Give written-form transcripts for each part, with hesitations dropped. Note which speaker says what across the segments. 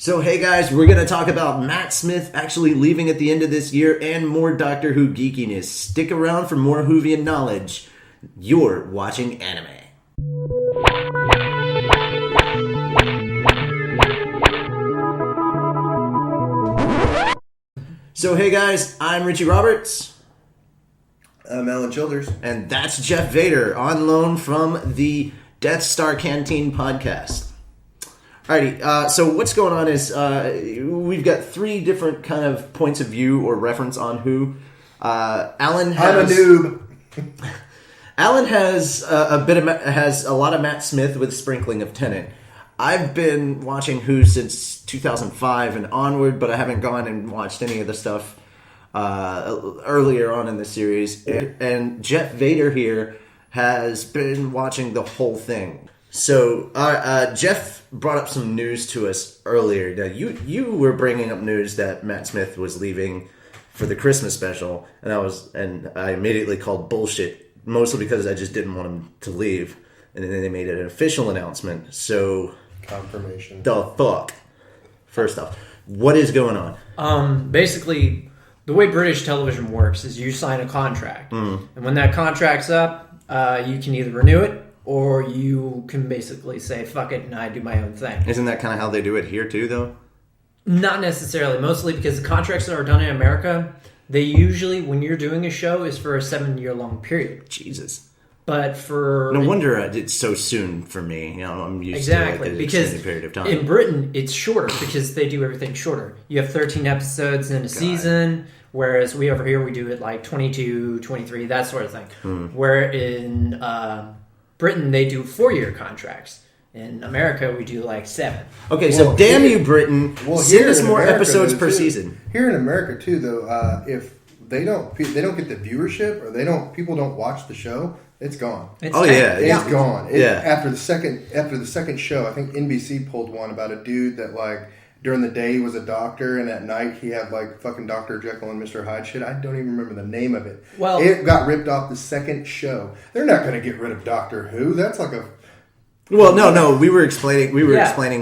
Speaker 1: So hey guys, we're going to talk about Matt Smith actually leaving at the end of this year and more Doctor Who geekiness. Stick around for more Whovian knowledge. You're watching Anime. So hey guys, I'm Richie Roberts.
Speaker 2: I'm Alan Childers.
Speaker 1: And that's Jeff Vader on loan from the Death Star Canteen Podcast. Alrighty, so what's going on is we've got three different kind of points of view or reference on Who. Alan has...
Speaker 2: I'm a noob.
Speaker 1: Alan has has a lot of Matt Smith with a sprinkling of Tennant. I've been watching Who since 2005 and onward, but I haven't gone and watched any of the stuff earlier on in the series. And Jeff Vader here has been watching the whole thing. So Jeff brought up some news to us earlier. Now you were bringing up news that Matt Smith was leaving for the Christmas special, and I immediately called bullshit, mostly because I just didn't want him to leave. And then they made an official announcement. So
Speaker 2: confirmation.
Speaker 1: The fuck. First off, what is going on?
Speaker 3: Basically, the way British television works is you sign a contract, and when that contract's up, you can either renew it. Or you can basically say, fuck it, and I do my own thing.
Speaker 1: Isn't that kind of how they do it here, too, though?
Speaker 3: Not necessarily. Mostly because the contracts that are done in America, they usually, when you're doing a show, is for a 7-year-long period.
Speaker 1: Jesus.
Speaker 3: But for...
Speaker 1: No wonder it's so soon for me. You know, I'm used to like an extended period of time.
Speaker 3: In Britain, it's shorter because they do everything shorter. You have 13 episodes in a season, whereas we over here, we do it like 22, 23, that sort of thing. Where in... Britain, they do 4-year contracts. In America, we do like 7.
Speaker 1: Okay, so damn you, Britain. Send us more episodes per season.
Speaker 2: Here in America, too, though, if they don't get the viewership or people don't watch the show, it's gone.
Speaker 1: It's
Speaker 2: gone.
Speaker 1: Yeah.
Speaker 2: After the second show, I think NBC pulled one about a dude that like during the day he was a doctor, and at night he had like fucking Dr. Jekyll and Mr. Hyde shit. I don't even remember the name of it.
Speaker 3: Well,
Speaker 2: it got ripped off the second show. They're not going to get rid of Doctor Who. That's like a...
Speaker 1: Well, no. We were explaining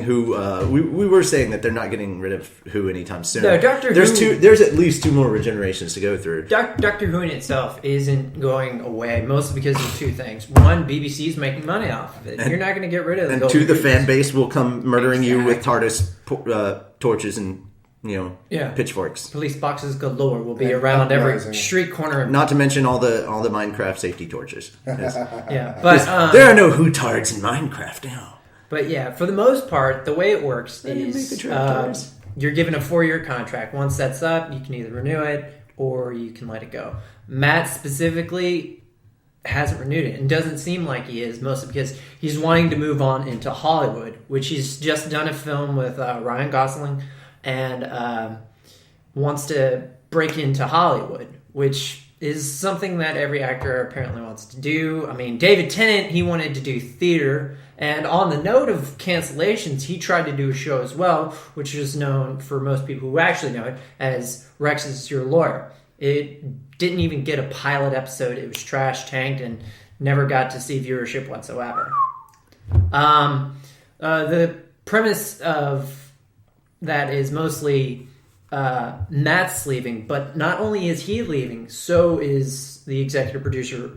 Speaker 1: Who. We were saying that they're not getting rid of Who anytime soon.
Speaker 3: No,
Speaker 1: There's at least 2 more regenerations to go through.
Speaker 3: Doctor Who in itself isn't going away, mostly because of 2 things. One, BBC's making money off of it. You're not going to get rid of it.
Speaker 1: And 2, the fan base will come murdering you with TARDIS torches and pitchforks.
Speaker 3: Police boxes galore will be around every street corner.
Speaker 1: Not to mention all the Minecraft safety torches. Yes.
Speaker 3: Yeah, but
Speaker 1: there are no Who-tards in Minecraft now.
Speaker 3: But yeah, for the most part, the way it works is you're given a 4-year contract. Once that's up, you can either renew it or you can let it go. Matt specifically hasn't renewed it and doesn't seem like he is, mostly because he's wanting to move on into Hollywood, which he's just done a film with Ryan Gosling and wants to break into Hollywood, which is something that every actor apparently wants to do. I mean, David Tennant, he wanted to do theater, and on the note of cancellations, he tried to do a show as well, which is known for most people who actually know it as Rex is Your Lawyer. It didn't even get a pilot episode. It was trash tanked and never got to see viewership whatsoever. The premise of that is mostly Matt's leaving, but not only is he leaving, so is the executive producer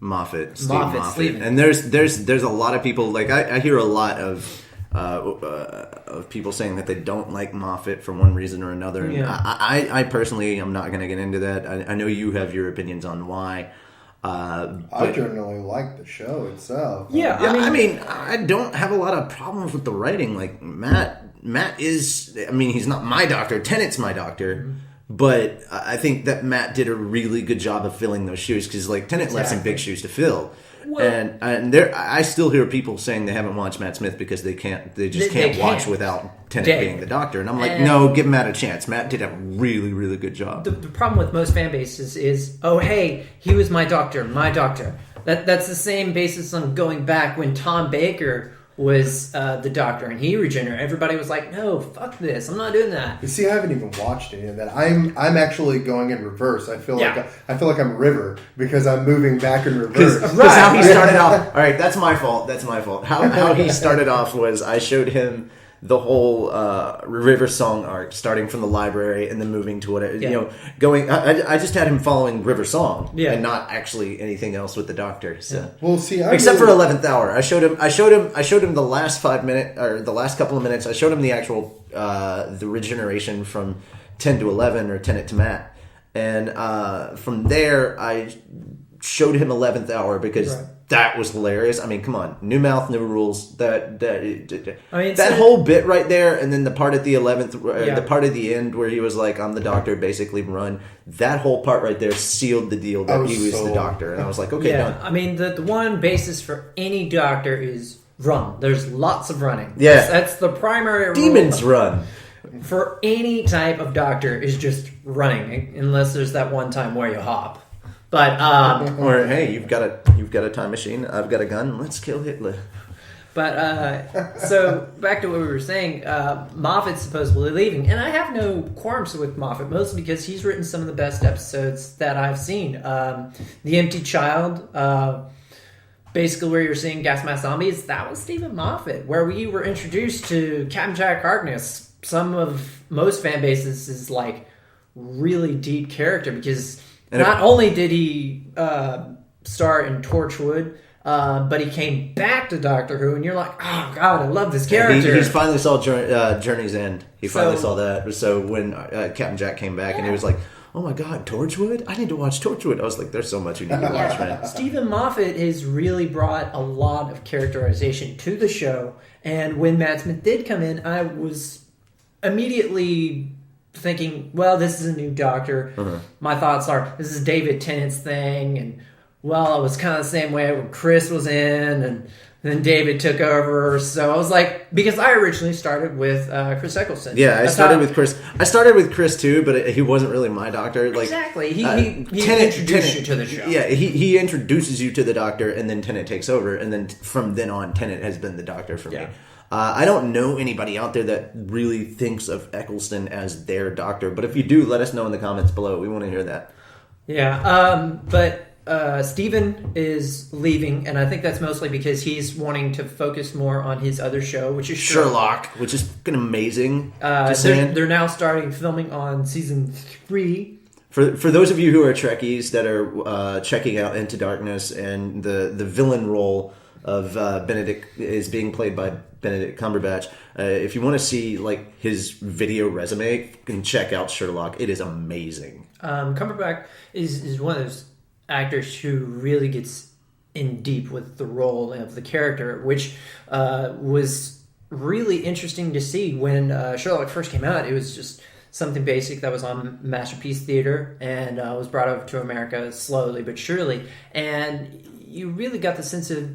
Speaker 1: Moffat.
Speaker 3: Moffat's leaving.
Speaker 1: And there's a lot of people, like I hear a lot of people saying that they don't like Moffat for one reason or another. And I personally am not going to get into that. I know you have your opinions on why.
Speaker 2: I generally like the show itself.
Speaker 1: I mean, I don't have a lot of problems with the writing. Like Matt is, I mean, he's not my doctor. Tennant's my doctor. But I think that Matt did a really good job of filling those shoes because, like, Tennant left some big shoes to fill. Well, and there, I still hear people saying they haven't watched Matt Smith because they just can't watch without Tennant being the doctor. And I'm like, no, give Matt a chance. Matt did a really, really good job.
Speaker 3: The problem with most fan bases is, oh, hey, he was my doctor. That's the same basis on going back when Tom Baker was the doctor and he regenerated. Everybody was like, no, fuck this, I'm not doing that.
Speaker 2: You see, I haven't even watched any of that. I'm actually going in reverse. I feel like I'm River because I'm moving back in reverse.
Speaker 1: Because how he started off. All right, that's my fault. How he started off was I showed him the whole River Song arc, starting from the library and then moving to whatever, going. I just had him following River Song and not actually anything else with the Doctor. So,
Speaker 2: well, see,
Speaker 1: except for 11th Hour, I showed him the last 5 minutes or the last couple of minutes. I showed him the actual the regeneration from 10 to 11 or 10 to Matt, and from there I showed him 11th Hour because. Right. That was hilarious. I mean, come on, new mouth, new rules. That whole bit right there, and then the part at the 11th, the part at the end where he was like, "I'm the Doctor," basically run. That whole part right there sealed the deal that he was the Doctor, and I was like, okay, done.
Speaker 3: I mean, the one basis for any Doctor is run. There's lots of running.
Speaker 1: Yeah,
Speaker 3: that's the primary rule.
Speaker 1: Demons run.
Speaker 3: For any type of Doctor is just running, unless there's that one time where you hop. But
Speaker 1: or hey, you've got a time machine. I've got a gun. Let's kill Hitler.
Speaker 3: But so back to what we were saying. Moffat's supposedly leaving, and I have no qualms with Moffat, mostly because he's written some of the best episodes that I've seen. The Empty Child, basically where you're seeing gas mask zombies. That was Stephen Moffat, where we were introduced to Captain Jack Harkness. Most fan bases is like really deep character because. Not only did he star in Torchwood, but he came back to Doctor Who, and you're like, oh, God, I love this character.
Speaker 1: He finally saw Journey's End. He finally saw that. So when Captain Jack came back, and he was like, oh, my God, Torchwood? I need to watch Torchwood. I was like, there's so much you need to watch, man.
Speaker 3: Stephen Moffat has really brought a lot of characterization to the show, and when Matt Smith did come in, I was immediately... thinking, well, this is a new Doctor. My thoughts are, this is David Tennant's thing, and well, it was kind of the same way when Chris was in, and then David took over. So I was like, because I originally started with Chris Eccleston.
Speaker 1: Yeah, I started with Chris. I started with Chris too, but he wasn't really my Doctor. Like,
Speaker 3: exactly, he introduced you to the show.
Speaker 1: Yeah, he introduces you to the Doctor, and then Tennant takes over, and then from then on, Tennant has been the Doctor for me. I don't know anybody out there that really thinks of Eccleston as their Doctor, but if you do, let us know in the comments below. We want to hear that.
Speaker 3: Yeah, but Stephen is leaving, and I think that's mostly because he's wanting to focus more on his other show, which is
Speaker 1: Sherlock, which is fucking amazing.
Speaker 3: They're now starting filming on season 3.
Speaker 1: For those of you who are Trekkies that are checking out Into Darkness, and the villain role of Benedict is being played by Benedict Cumberbatch. If you want to see like his video resume, you can check out Sherlock. It is amazing.
Speaker 3: Cumberbatch is one of those actors who really gets in deep with the role of the character, which was really interesting to see when Sherlock first came out. It was just something basic that was on Masterpiece Theater and was brought over to America slowly but surely, and you really got the sense of,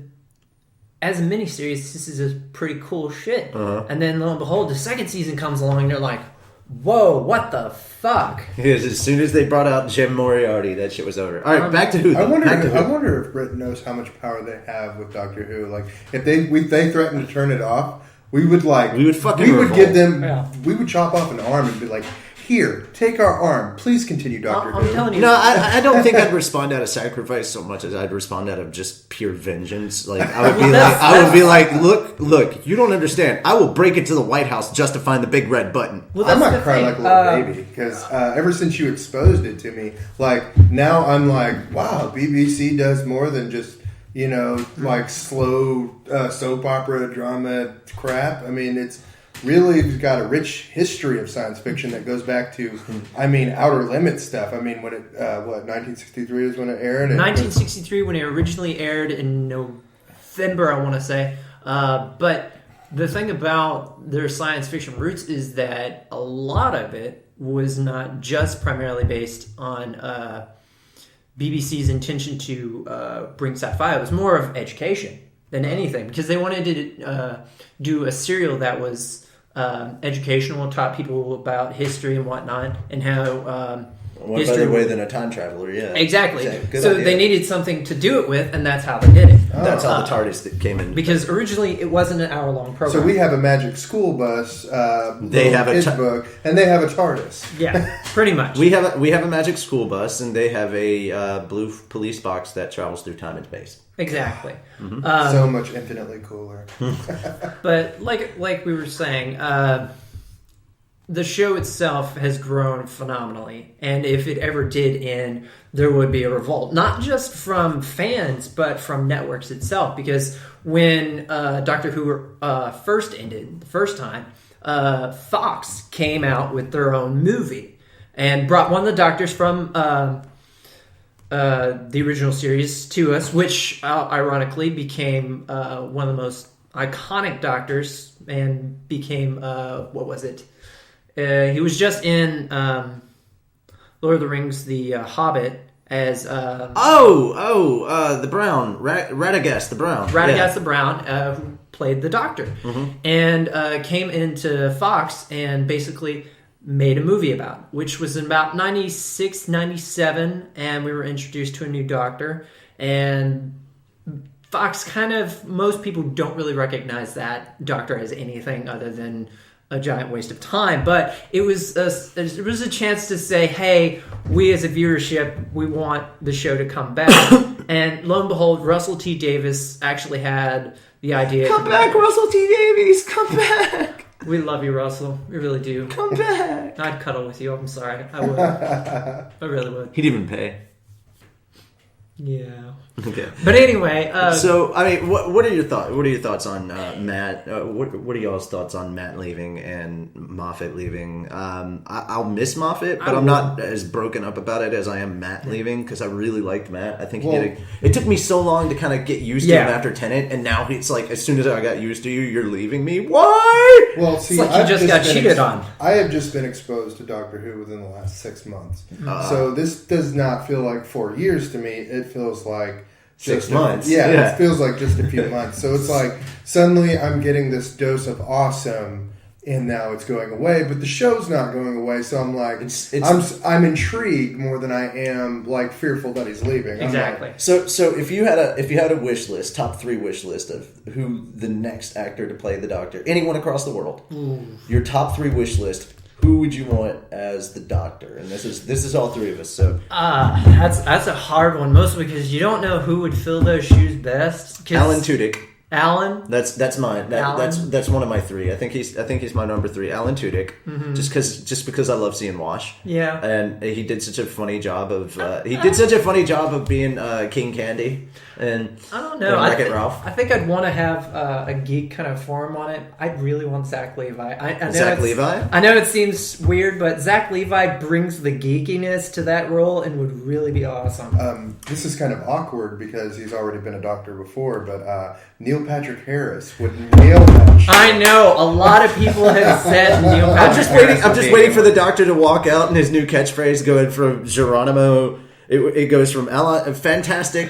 Speaker 3: as a miniseries, this is a pretty cool shit. And then, lo and behold, the second season comes along, and you're like, whoa, what the fuck?
Speaker 1: Because as soon as they brought out Jim Moriarty, that shit was over. All right, back to Who.
Speaker 2: I wonder if Britain knows how much power they have with Doctor Who. Like, if they threatened to turn it off, we would give them. Yeah. We would chop off an arm and be like, here, take our arm. Please continue, Doctor Who.
Speaker 3: I'm telling you.
Speaker 1: No, I don't think I'd respond out of sacrifice so much as I'd respond out of just pure vengeance. Like I would be like, look, you don't understand. I will break into the White House just to find the big red button.
Speaker 2: Well, I might cry like a little baby because ever since you exposed it to me, like now I'm like, wow, BBC does more than just like slow soap opera drama crap. I mean, it's really got a rich history of science fiction that goes back to, Outer Limits stuff. I mean, when 1963 is when it aired?
Speaker 3: 1963 when it originally aired in November, I want to say. But the thing about their science fiction roots is that a lot of it was not just primarily based on BBC's intention to bring sci-fi. It was more of education than anything, because they wanted to do a serial that was educational, taught people about history and whatnot, and how
Speaker 1: What better way than a time traveler? Yeah,
Speaker 3: exactly.
Speaker 1: Good
Speaker 3: so
Speaker 1: idea.
Speaker 3: they needed something to do it with, and that's how they did it.
Speaker 1: That's how the TARDIS that came in.
Speaker 3: Because originally it wasn't an hour-long program.
Speaker 2: So we have a magic school bus.
Speaker 1: They have a
Speaker 2: book, and they have a TARDIS.
Speaker 3: Yeah, pretty much.
Speaker 1: We have a magic school bus, and they have a blue police box that travels through time and space.
Speaker 3: Exactly.
Speaker 1: Mm-hmm.
Speaker 2: So much infinitely cooler.
Speaker 3: But like we were saying, the show itself has grown phenomenally, and if it ever did end, there would be a revolt, not just from fans, but from networks itself. Because when Doctor Who first ended, the first time, Fox came out with their own movie and brought one of the Doctors from the original series to us, which ironically became one of the most iconic Doctors and became, what was it? He was just in Lord of the Rings, The Hobbit, as...
Speaker 1: the Brown, Radagast the Brown.
Speaker 3: Radagast the Brown, who played the Doctor. And came into Fox and basically made a movie about it, which was in about 96, 97, and we were introduced to a new Doctor. And Fox most people don't really recognize that Doctor as anything other than a giant waste of time, but it was a chance to say, hey, we as a viewership, we want the show to come back. And lo and behold, Russell T Davies actually had the idea.
Speaker 1: Come back, Russell T Davies, come back.
Speaker 3: We love you, Russell. We really do.
Speaker 1: Come back.
Speaker 3: I'd cuddle with you. I'm sorry. I would. I really would.
Speaker 1: He'd even pay.
Speaker 3: Yeah.
Speaker 1: Okay.
Speaker 3: But anyway,
Speaker 1: so I mean, what are your thoughts? What are your thoughts on Matt? What are y'all's thoughts on Matt leaving and Moffat leaving? I'll miss Moffat, but I'm not as broken up about it as I am Matt leaving, because I really liked Matt. I think it took me so long to kind of get used to him after Tenet, and now it's like as soon as I got used to you, you're leaving me. Why?
Speaker 2: Well, see,
Speaker 3: it's like you just got cheated on.
Speaker 2: I have just been exposed to Doctor Who within the last 6 months, so this does not feel like 4 years to me. It feels like
Speaker 1: 6 months.
Speaker 2: Yeah, it feels like just a few months. So it's like suddenly I'm getting this dose of awesome, and now it's going away. But the show's not going away, so I'm like, I'm intrigued more than I am like fearful that he's leaving.
Speaker 3: Exactly.
Speaker 1: So if you had a wish list, top 3 wish list of who the next actor to play the Doctor, anyone across the world, your top 3 wish list. Who would you want as the Doctor? And this is all 3 of us. So
Speaker 3: that's a hard one, mostly because you don't know who would fill those shoes best.
Speaker 1: Alan Tudyk.
Speaker 3: Alan.
Speaker 1: That's mine. That's one of my 3. I think he's my number 3. Alan Tudyk. Mm-hmm. Just because I love seeing Wash.
Speaker 3: Yeah.
Speaker 1: And he did such a funny job of being King Candy. And
Speaker 3: I don't know.
Speaker 1: Wreck-It Ralph.
Speaker 3: I think I'd want to have a geek kind of form on it. I'd really want Zach Levi.
Speaker 1: Zach Levi?
Speaker 3: I know it seems weird, but Zach Levi brings the geekiness to that role and would really be awesome.
Speaker 2: This is kind of awkward because he's already been a Doctor before, but Neil Patrick Harris would nail that shit.
Speaker 3: I know. A lot of people have said Neil Patrick Harris.
Speaker 1: I'm just waiting for the Doctor to walk out and his new catchphrase going from Geronimo. It goes from fantastic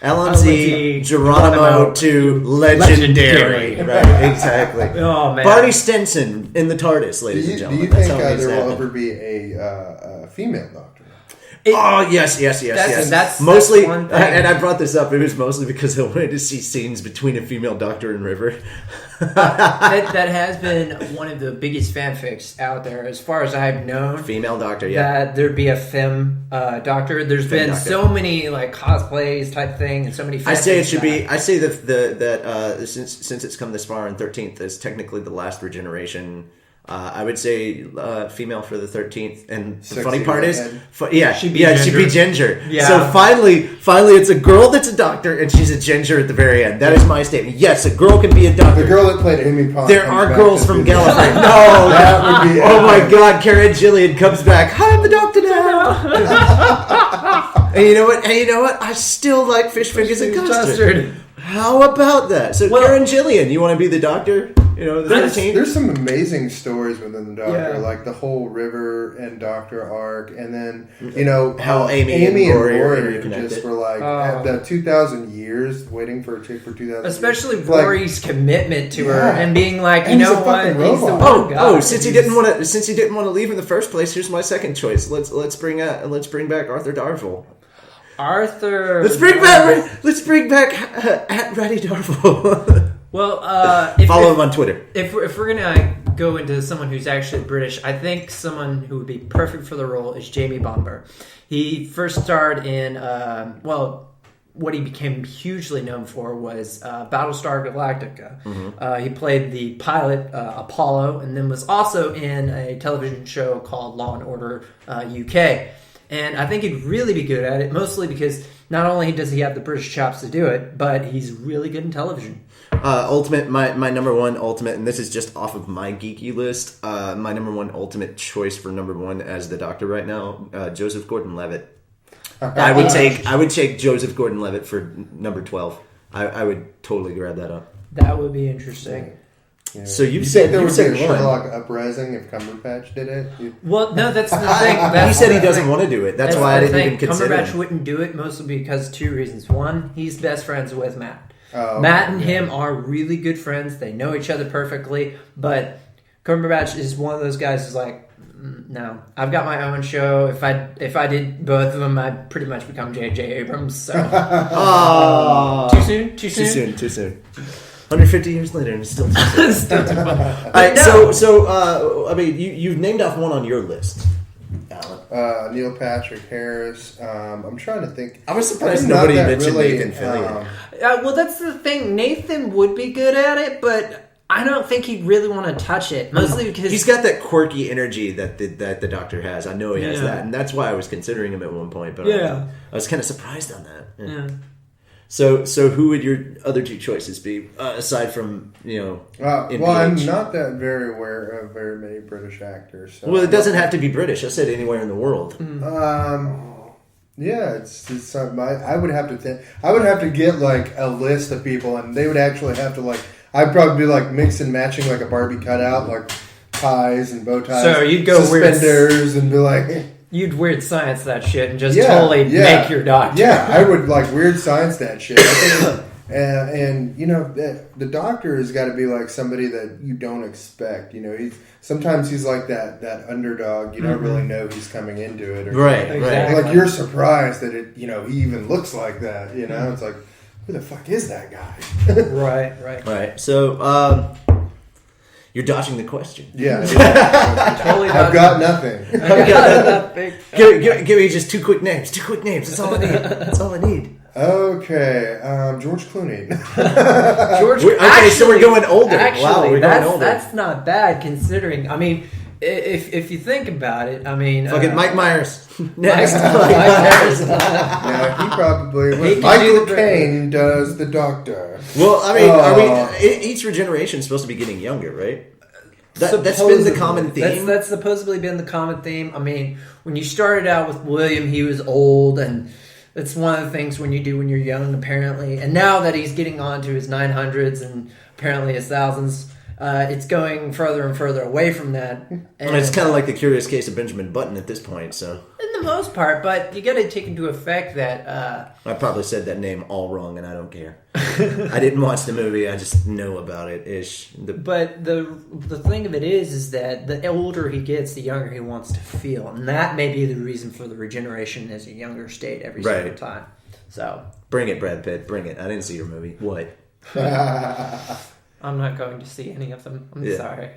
Speaker 1: Alan Z, Geronimo to legendary. Right, exactly.
Speaker 3: Oh, man.
Speaker 1: Barney Stinson in the TARDIS, ladies and gentlemen.
Speaker 2: Do you think there will ever be a female Doctor?
Speaker 1: Yes.
Speaker 3: That's
Speaker 1: mostly,
Speaker 3: one thing.
Speaker 1: and I brought this up. It was mostly because I wanted to see scenes between a female Doctor and River.
Speaker 3: that has been one of the biggest fanfics out there, as far as I've known.
Speaker 1: Female Doctor, yeah.
Speaker 3: That there'd be a femme Doctor. There's been Doctor. So many like cosplays type thing, and so many.
Speaker 1: I say it should be. I say that since it's come this far, and 13th is technically the last regeneration. I would say female for the 13th, and the funny part is, she'd be Ginger. Yeah. So finally, it's a girl that's a Doctor, and she's a Ginger at the very end. That is my statement. Yes, a girl can be a Doctor.
Speaker 2: The girl that played Amy Pond.
Speaker 1: There are girls from Gallifrey. No, that would be. Oh my God, Karen Gillian comes back. Hi, I'm the Doctor now. And you know what? I still like fish fingers and custard. How about that? So Karen Gillian, you want to be the Doctor? You know, the 13.
Speaker 2: There's some amazing stories within the Doctor,
Speaker 3: Yeah.
Speaker 2: like the whole River and Doctor arc, and then you know
Speaker 1: how Amy and Rory are
Speaker 2: just were like at the 2,000 years waiting for a chick for 2,000.
Speaker 3: Especially
Speaker 2: years.
Speaker 3: Rory's commitment to her and being like, you
Speaker 2: And he's
Speaker 3: know
Speaker 2: a
Speaker 3: what?
Speaker 2: fucking
Speaker 3: He's the
Speaker 2: robot.
Speaker 3: one guy.
Speaker 1: Since he didn't want to leave in the first place, here's my second choice. Let's bring back Arthur Darvill.
Speaker 3: Arthur.
Speaker 1: Let's bring back at Ratty Darvill.
Speaker 3: Well,
Speaker 1: follow him on Twitter.
Speaker 3: If we're gonna go into someone who's actually British, I think someone who would be perfect for the role is Jamie Bomber. He first starred in what he became hugely known for was Battlestar Galactica. He played the pilot Apollo, and then was also in a television show called Law and Order UK. And I think he'd really be good at it, mostly because not only does he have the British chops to do it, but he's really good in television.
Speaker 1: Ultimate, my number one ultimate, and this is just off of my geeky list. My number one ultimate choice for number one as the Doctor right now, Joseph Gordon-Levitt. I would take Joseph Gordon-Levitt for number 12. I would totally grab that up.
Speaker 3: That would be interesting.
Speaker 2: Yeah.
Speaker 1: So you
Speaker 2: said there would be a
Speaker 1: one.
Speaker 2: Sherlock uprising if Cumberbatch did it.
Speaker 3: Well, no, that's the thing.
Speaker 1: He said he doesn't want to do it. That's why I didn't even consider
Speaker 3: Cumberbatch
Speaker 1: him.
Speaker 3: wouldn't do it, mostly because of two reasons. One, he's best friends with Matt.
Speaker 2: Oh,
Speaker 3: Matt and him are really good friends. They know each other perfectly. But Cumberbatch is one of those guys who's like, no, I've got my own show. If I did both of them, I'd pretty much become J.J. Abrams. So Too soon.
Speaker 1: 150 years later, and it's still too soon.
Speaker 3: Still too fun.
Speaker 1: All right, so I mean, you've named off one on your list, Alan.
Speaker 2: Neil Patrick Harris. I'm trying to think.
Speaker 1: I was surprised
Speaker 2: I'm not
Speaker 1: nobody
Speaker 2: that
Speaker 1: mentioned
Speaker 2: really,
Speaker 1: Nathan Fillion.
Speaker 3: Well, that's the thing. Nathan would be good at it, but I don't think he'd really want to touch it. Mostly because
Speaker 1: he's got that quirky energy that the Doctor has. I know he has
Speaker 3: Yeah.
Speaker 1: that, and that's why I was considering him at one point. But
Speaker 3: Yeah.
Speaker 1: I was kind of surprised on that.
Speaker 3: Yeah.
Speaker 1: So who would your other two choices be aside from
Speaker 2: well,
Speaker 1: NPH?
Speaker 2: I'm not that very aware of very many British actors. So
Speaker 1: Well, it doesn't have to be British. I said anywhere in the world.
Speaker 2: Yeah, it's I would have to think. I would have to get like a list of people, and they would actually have to like. I'd probably be like mix and matching like a Barbie cutout, like ties and bow ties.
Speaker 3: So you'd go
Speaker 2: suspenders and be like.
Speaker 3: You'd weird science that shit and just totally make your Doctor.
Speaker 2: Yeah, I would like weird science that shit. I think, and you know, the Doctor has got to be like somebody that you don't expect. You know, sometimes he's like that underdog. You don't really know he's coming into it. Or
Speaker 1: Right,
Speaker 3: Exactly.
Speaker 2: Like you're surprised that he even looks like that. You know, it's like, who the fuck is that guy?
Speaker 3: Right.
Speaker 1: So you're dodging the question.
Speaker 2: Yeah,
Speaker 3: Totally.
Speaker 2: I've got nothing.
Speaker 1: Give me just two quick names. That's all I need.
Speaker 2: Okay, George Clooney.
Speaker 3: George.
Speaker 1: So we're going older.
Speaker 3: Actually,
Speaker 1: Wow, we're going older.
Speaker 3: that's not bad considering. I mean, if you think about it, I mean,
Speaker 1: Fucking Mike Myers. Next.
Speaker 2: Yeah, he probably
Speaker 3: He
Speaker 2: was.
Speaker 3: can
Speaker 2: Michael
Speaker 3: do the-
Speaker 2: Caine does the Doctor.
Speaker 1: Well, I mean, are we? Each regeneration is supposed to be getting younger, right? That's been the
Speaker 3: Supposedly.
Speaker 1: common theme.
Speaker 3: That's supposedly been the common theme. I mean, when you started out with William, he was old, and that's one of the things when you do when you're young, apparently. And now that he's getting on to his 900s and apparently his thousands, it's going further and further away from that. And
Speaker 1: it's kind of like the Curious Case of Benjamin Button at this point. So,
Speaker 3: in the most part, but you got to take into effect that
Speaker 1: I probably said that name all wrong, and I don't care. I didn't watch the movie. I just know about it ish.
Speaker 3: But the thing of it is that the older he gets, the younger he wants to feel, and that may be the reason for the regeneration as a younger state every single time. So
Speaker 1: bring it, Brad Pitt. Bring it. I didn't see your movie. What?
Speaker 3: I'm not going to see any of them. I'm sorry.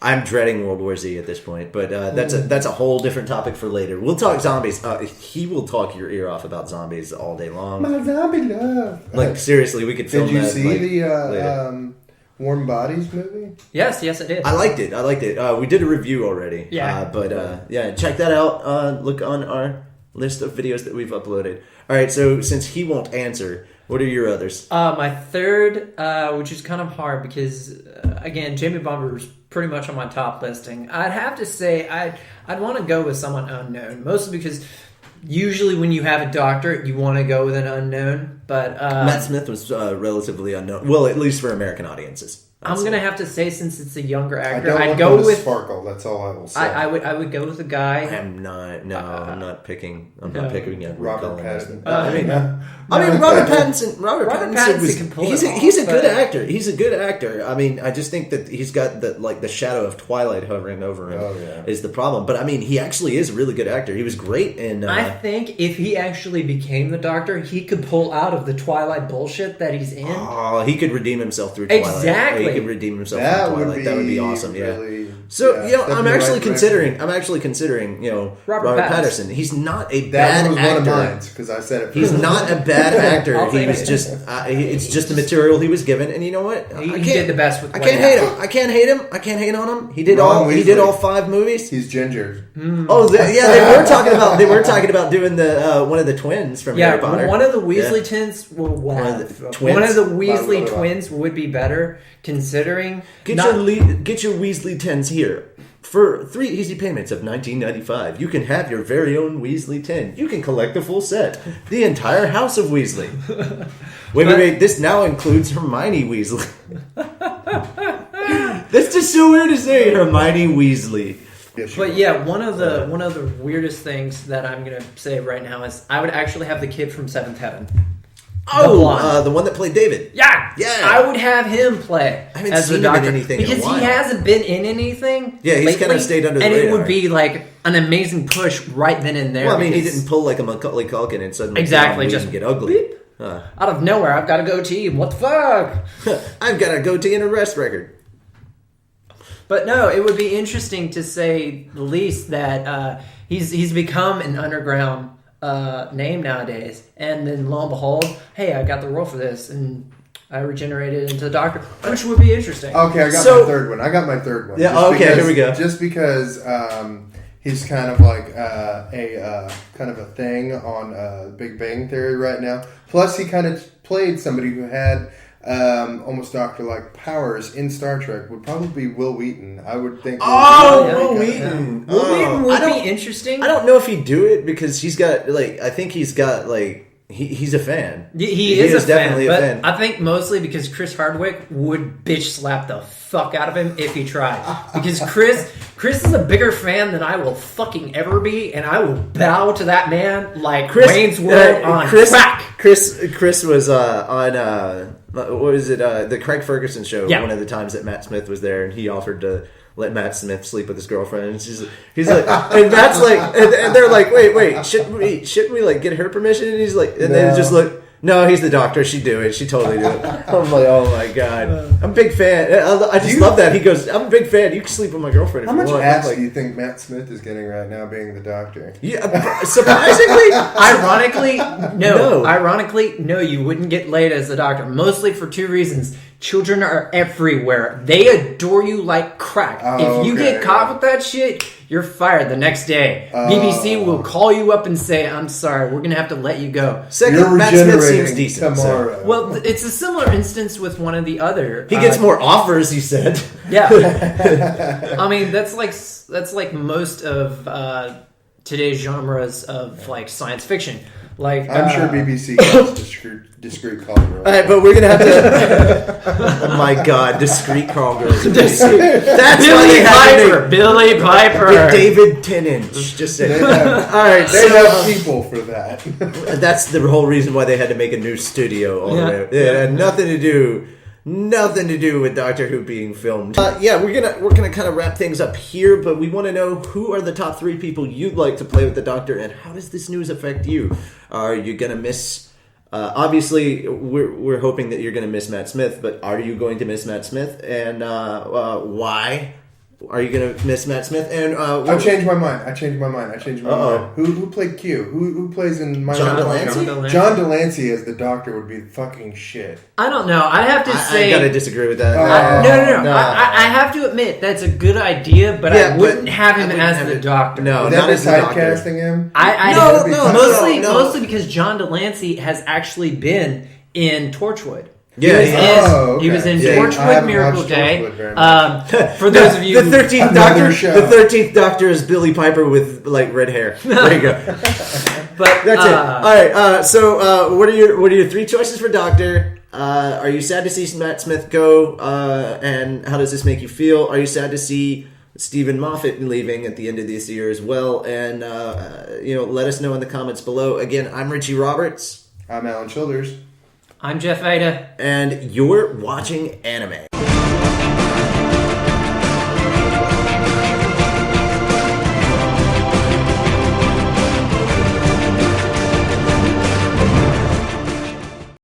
Speaker 1: I'm dreading World War Z at this point, but that's a whole different topic for later. We'll talk zombies. He will talk your ear off about zombies all day long.
Speaker 2: My zombie love.
Speaker 1: Like seriously, we could film
Speaker 2: Did you
Speaker 1: that.
Speaker 2: see
Speaker 1: later.
Speaker 2: the Warm Bodies movie?
Speaker 3: Yes, I did.
Speaker 1: I liked it. We did a review already.
Speaker 3: Yeah.
Speaker 1: Check that out. Look on our list of videos that we've uploaded. All right, so since he won't answer, what are your others?
Speaker 3: My third, which is kind of hard because, again, Jamie Bomber is pretty much on my top listing. I'd have to say I'd want to go with someone unknown, mostly because usually when you have a Doctor, you want to go with an unknown. But
Speaker 1: Matt Smith was relatively unknown. Well, at least for American audiences.
Speaker 3: I'm gonna have to say, since it's a younger actor,
Speaker 2: I
Speaker 3: I'd
Speaker 2: don't
Speaker 3: go
Speaker 2: want
Speaker 3: with
Speaker 2: Sparkle. That's all I will say.
Speaker 3: I would go with a guy.
Speaker 1: I'm not picking. I'm not picking Edward
Speaker 2: Robert
Speaker 1: Cullen.
Speaker 2: Pattinson.
Speaker 1: I mean, Robert Pattinson. Robert Pattinson was.
Speaker 3: can pull
Speaker 1: He's
Speaker 3: it off,
Speaker 1: a good
Speaker 3: but-
Speaker 1: actor. He's a good actor. I mean, I just think that he's got the shadow of Twilight hovering over him.
Speaker 2: Oh, yeah.
Speaker 1: Is the problem? But I mean, he actually is a really good actor. He was great in.
Speaker 3: I think if he actually became the Doctor, he could pull out of the Twilight bullshit that he's in.
Speaker 1: Oh, he could redeem himself through Twilight.
Speaker 3: Exactly.
Speaker 1: He could redeem himself
Speaker 2: That
Speaker 1: through
Speaker 2: would
Speaker 1: Twilight.
Speaker 2: be
Speaker 1: That would be awesome.
Speaker 2: really,
Speaker 1: Yeah. So
Speaker 2: yeah,
Speaker 1: you know,
Speaker 2: step in
Speaker 1: I'm
Speaker 2: the
Speaker 1: actually
Speaker 2: right
Speaker 1: considering. You know,
Speaker 3: Robert
Speaker 1: Robert
Speaker 3: Pattinson.
Speaker 1: Pattinson. He's not a
Speaker 2: That
Speaker 1: bad
Speaker 2: was
Speaker 1: actor.
Speaker 2: one of mine because I said it.
Speaker 1: He's
Speaker 2: first.
Speaker 1: not a bad actor.
Speaker 3: I'll
Speaker 1: He
Speaker 3: take
Speaker 1: was
Speaker 3: it.
Speaker 1: just. It's just the material he was given, and you know what?
Speaker 3: He did the best with
Speaker 1: I
Speaker 3: what
Speaker 1: can't
Speaker 3: he
Speaker 1: hate
Speaker 3: had.
Speaker 1: him. I can't hate him. I can't hate on him. He did
Speaker 2: Ron
Speaker 1: He did
Speaker 2: Weasley.
Speaker 1: all 5 movies.
Speaker 2: He's ginger.
Speaker 1: Oh, yeah. They were talking about doing the one of the twins from Harry Potter.
Speaker 3: Yeah, one of the Weasley
Speaker 1: Yeah.
Speaker 3: twins. Well,
Speaker 1: One of the twins?
Speaker 3: One of the
Speaker 2: Blah,
Speaker 3: Weasley
Speaker 2: blah, blah.
Speaker 3: twins would be better, considering.
Speaker 1: Get your Weasley tens here. For 3 easy payments of $19.95, you can have your very own Weasley 10. You can collect the full set. The entire house of Weasley. Wait. This now includes Hermione Weasley. That's just so weird to say, Hermione Weasley.
Speaker 3: But yeah, one of the weirdest things that I'm gonna say right now is I would actually have the kid from Seventh Heaven.
Speaker 1: The one that played David.
Speaker 3: Yeah, I would have him play
Speaker 1: I haven't
Speaker 3: as
Speaker 1: seen
Speaker 3: the
Speaker 1: him in
Speaker 3: Doctor
Speaker 1: anything in a
Speaker 3: because he
Speaker 1: while.
Speaker 3: hasn't been in anything.
Speaker 1: Yeah, he's
Speaker 3: lately,
Speaker 1: kinda stayed under the
Speaker 3: and it
Speaker 1: radar.
Speaker 3: would be like an amazing push right then and there.
Speaker 1: Well, I mean, he
Speaker 3: because
Speaker 1: didn't pull like a Macaulay Culkin and suddenly
Speaker 3: Exactly,
Speaker 1: just
Speaker 3: just
Speaker 1: get ugly.
Speaker 3: beep. Out of nowhere, I've got a goatee. What the fuck?
Speaker 1: I've got a goatee and arrest record.
Speaker 3: But no, it would be interesting to say the least that he's become an underground name nowadays, and then lo and behold, hey, I got the role for this, and I regenerated into the Doctor, which would be interesting.
Speaker 2: Okay, I got
Speaker 1: So-
Speaker 2: my third one.
Speaker 1: Yeah,
Speaker 2: Just
Speaker 1: okay, here we go.
Speaker 2: Just because he's kind of like kind of a thing on Big Bang Theory right now. Plus, he kind of played somebody who had almost Doctor-like powers in Star Trek. Would probably be Will Wheaton. I would think.
Speaker 1: Will Wheaton.
Speaker 3: Will Wheaton would
Speaker 1: I don't-
Speaker 3: be interesting.
Speaker 1: I don't know if he'd do it because he's got I think he's got he's a fan.
Speaker 3: He is
Speaker 1: definitely
Speaker 3: a
Speaker 1: a
Speaker 3: fan,
Speaker 1: fan.
Speaker 3: but I think mostly because Chris Hardwick would bitch slap the fuck out of him if he tried. Because Chris is a bigger fan than I will fucking ever be, and I will bow to that man like Wayne's World on crack.
Speaker 1: Chris was on what was it? The Craig Ferguson show.
Speaker 3: Yeah.
Speaker 1: One of the times that Matt Smith was there, and he offered to let Matt Smith sleep with his girlfriend. And he's like, and Matt's like, and they're like, wait, shouldn't we like get her permission? And he's like, and they just look. No, he's the Doctor. She'd do it. She'd totally do it. I'm like, oh my god, I'm a big fan. I just love that. He goes, I'm a big fan. You can sleep with my girlfriend if
Speaker 2: How
Speaker 1: you
Speaker 2: much
Speaker 1: want.
Speaker 2: ass
Speaker 1: Like,
Speaker 2: do you think Matt Smith is getting right now, being the Doctor?
Speaker 1: yeah, surprisingly,
Speaker 3: Ironically, no. Ironically, no, you wouldn't get laid as the Doctor. Mostly for 2 reasons. Children are everywhere. They adore you like crack.
Speaker 2: Oh,
Speaker 3: if you
Speaker 2: okay.
Speaker 3: get caught with that shit, you're fired the next day. BBC will call you up and say, I'm sorry, we're going to have to let you go.
Speaker 1: second,
Speaker 2: You're
Speaker 1: Matt Smith
Speaker 2: regenerating
Speaker 1: seems decent. So.
Speaker 2: tomorrow.
Speaker 3: Well, it's a similar instance with one of the other.
Speaker 1: He gets more offers, he said.
Speaker 3: Yeah. I mean, that's like most of today's genres of like science fiction. Like
Speaker 2: I'm sure BBC has discreet call girls.
Speaker 1: All right, but we're gonna have to. Oh my God, discreet call girls. That's why they had to
Speaker 3: Billy Piper.
Speaker 1: make David Tennant. Just say. All right,
Speaker 2: They
Speaker 1: so
Speaker 2: have people for that.
Speaker 1: that's the whole reason why they had to make a new studio. All the way. It had nothing to do with Doctor Who being filmed. We're gonna kind of wrap things up here, but we want to know who are the top 3 people you'd like to play with the Doctor, and how does this news affect you? Are you gonna miss? Obviously, we're hoping that you're gonna miss Matt Smith, but are you going to miss Matt Smith, and why? Are you going to miss Matt Smith? And
Speaker 2: I changed my mind. Who played Q? Who plays in my
Speaker 1: John
Speaker 2: Life?
Speaker 1: Delancey?
Speaker 2: John Delancey as the Doctor would be fucking shit.
Speaker 3: I don't know. I have to say.
Speaker 1: I gotta disagree with that.
Speaker 3: No. I have to admit that's a good idea, but I wouldn't have him as the Doctor.
Speaker 1: No,
Speaker 2: Would
Speaker 1: not
Speaker 2: that
Speaker 1: as
Speaker 2: be
Speaker 1: the Doctor.
Speaker 2: typecasting him?
Speaker 3: Mostly because John Delancey has actually been in Torchwood. He was in
Speaker 2: I
Speaker 3: Torchwood
Speaker 2: haven't
Speaker 3: Miracle
Speaker 2: watched
Speaker 3: Day.
Speaker 2: Torchwood very much.
Speaker 3: For those of you,
Speaker 1: the 13th
Speaker 2: Another
Speaker 1: Doctor.
Speaker 2: show.
Speaker 1: The 13th Doctor is Billy Piper with like red hair. There you go.
Speaker 3: but
Speaker 1: That's it. All right. So what are your 3 choices for Doctor? Are you sad to see Matt Smith go? And how does this make you feel? Are you sad to see Stephen Moffat leaving at the end of this year as well? And, let us know in the comments below. Again, I'm Richie Roberts.
Speaker 2: I'm Alan Childers.
Speaker 3: I'm Jeff Ada.
Speaker 1: And you're watching Anime.